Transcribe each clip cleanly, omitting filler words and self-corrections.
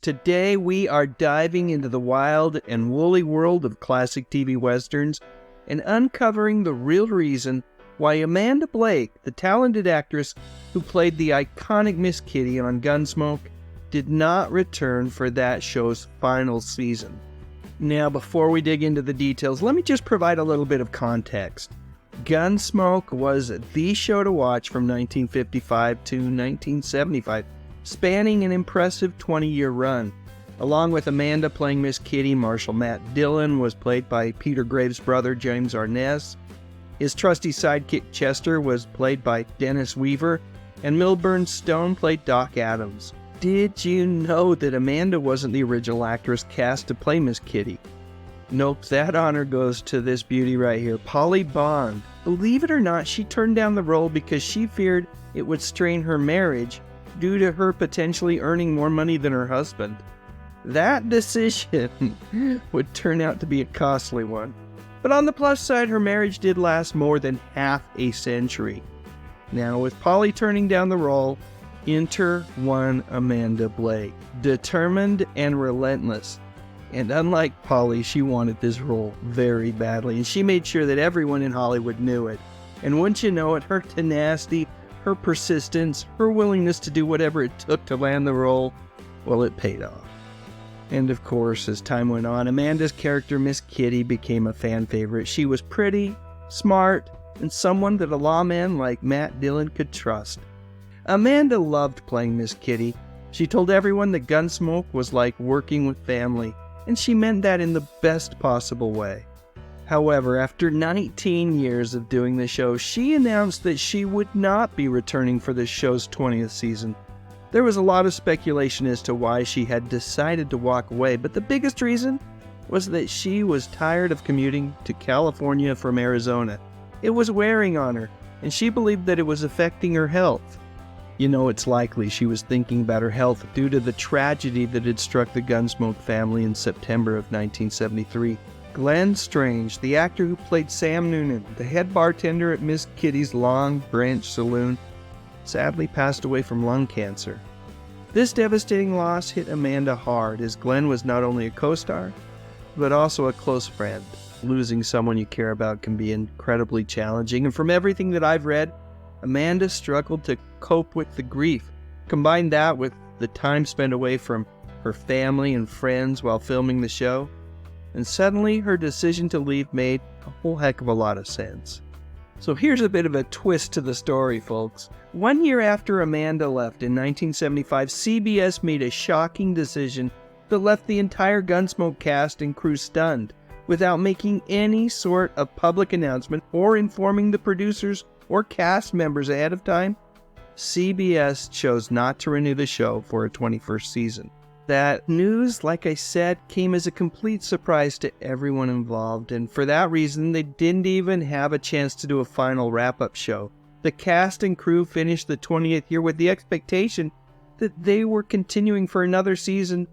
Today we are diving into the wild and woolly world of classic TV westerns and uncovering the real reason why Amanda Blake, the talented actress who played the iconic Miss Kitty on Gunsmoke, did not return for that show's final season. Now, before we dig into the details, let me just provide a little bit of context. Gunsmoke was the show to watch from 1955 to 1975, spanning an impressive 20-year run. Along with Amanda playing Miss Kitty, Marshal Matt Dillon was played by Peter Graves' brother James Arness. His trusty sidekick Chester was played by Dennis Weaver, and Milburn Stone played Doc Adams. Did you know that Amanda wasn't the original actress cast to play Miss Kitty? Nope, that honor goes to this beauty right here, Polly Bond. Believe it or not, she turned down the role because she feared it would strain her marriage due to her potentially earning more money than her husband. That decision would turn out to be a costly one. But on the plus side, her marriage did last more than half a century. Now, with Polly turning down the role, enter one Amanda Blake, determined and relentless. And unlike Polly, she wanted this role very badly, and she made sure that everyone in Hollywood knew it. And wouldn't you know it, her tenacity, her persistence, her willingness to do whatever it took to land the role, well, it paid off. And of course, as time went on, Amanda's character, Miss Kitty, became a fan favorite. She was pretty, smart, and someone that a lawman like Matt Dillon could trust. Amanda loved playing Miss Kitty. She told everyone that Gunsmoke was like working with family, and she meant that in the best possible way. However, after 19 years of doing the show, she announced that she would not be returning for the show's 20th season. There was a lot of speculation as to why she had decided to walk away, but the biggest reason was that she was tired of commuting to California from Arizona. It was wearing on her, and she believed that it was affecting her health. You know, it's likely she was thinking about her health due to the tragedy that had struck the Gunsmoke family in September of 1973. Glenn Strange, the actor who played Sam Noonan, the head bartender at Miss Kitty's Long Branch Saloon, sadly passed away from lung cancer. This devastating loss hit Amanda hard, as Glenn was not only a co-star, but also a close friend. Losing someone you care about can be incredibly challenging, and from everything that I've read, Amanda struggled to cope with the grief. Combine that with the time spent away from her family and friends while filming the show, and suddenly her decision to leave made a whole heck of a lot of sense. So here's a bit of a twist to the story, folks. 1 year after Amanda left in 1975, CBS made a shocking decision that left the entire Gunsmoke cast and crew stunned, without making any sort of public announcement or informing the producers or cast members ahead of time. CBS chose not to renew the show for a 21st season. That news, like I said, came as a complete surprise to everyone involved, and for that reason, they didn't even have a chance to do a final wrap-up show. The cast and crew finished the 20th year with the expectation that they were continuing for another season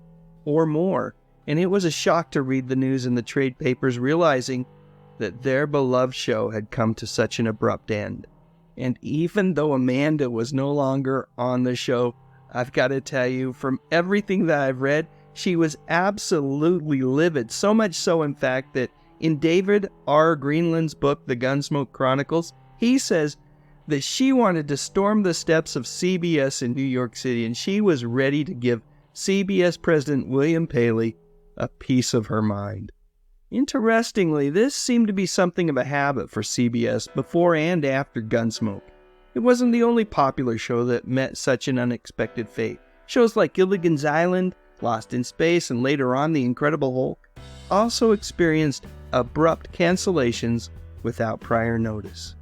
or more, and it was a shock to read the news in the trade papers, realizing that their beloved show had come to such an abrupt end. And even though Amanda was no longer on the show, I've got to tell you, from everything that I've read, she was absolutely livid. So much so, in fact, that in David R. Greenland's book, The Gunsmoke Chronicles, he says that she wanted to storm the steps of CBS in New York City, and she was ready to give CBS President William Paley a piece of her mind. Interestingly, this seemed to be something of a habit for CBS before and after Gunsmoke. It wasn't the only popular show that met such an unexpected fate. Shows like Gilligan's Island, Lost in Space, and later on The Incredible Hulk also experienced abrupt cancellations without prior notice.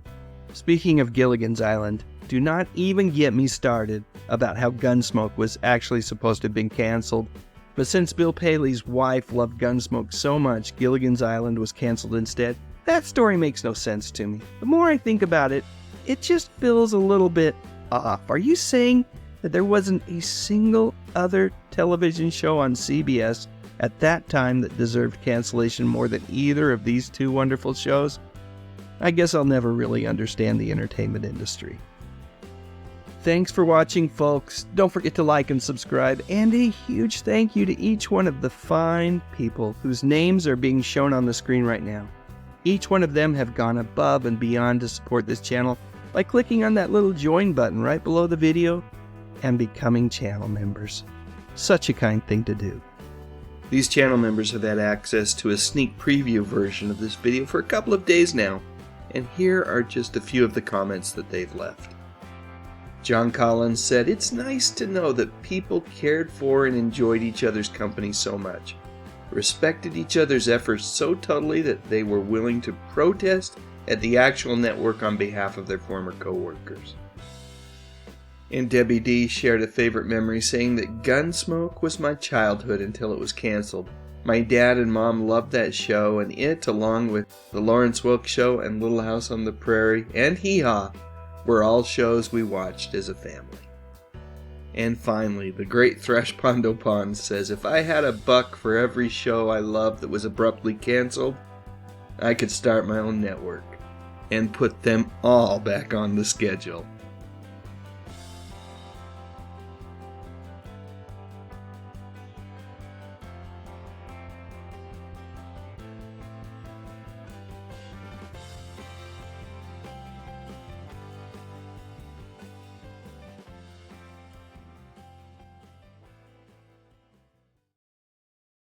Speaking of Gilligan's Island, do not even get me started about how Gunsmoke was actually supposed to have been canceled. But since Bill Paley's wife loved Gunsmoke so much, Gilligan's Island was canceled instead. That story makes no sense to me. The more I think about it, it just feels a little bit off. Are you saying that there wasn't a single other television show on CBS at that time that deserved cancellation more than either of these two wonderful shows? I guess I'll never really understand the entertainment industry. Thanks for watching, folks. Don't forget to like and subscribe, and a huge thank you to each one of the fine people whose names are being shown on the screen right now. Each one of them have gone above and beyond to support this channel by clicking on that little join button right below the video and becoming channel members. Such a kind thing to do. These channel members have had access to a sneak preview version of this video for a couple of days now, and here are just a few of the comments that they've left. John Collins said, "It's nice to know that people cared for and enjoyed each other's company so much, respected each other's efforts so totally that they were willing to protest at the actual network on behalf of their former co-workers." And Debbie D shared a favorite memory saying that Gunsmoke was my childhood until it was canceled. My dad and mom loved that show, and it, along with The Lawrence Welk Show and Little House on the Prairie and Hee Haw, were all shows we watched as a family. And finally, the great Thresh Pondo Pond says, "If I had $1 for every show I loved that was abruptly canceled, I could start my own network and put them all back on the schedule."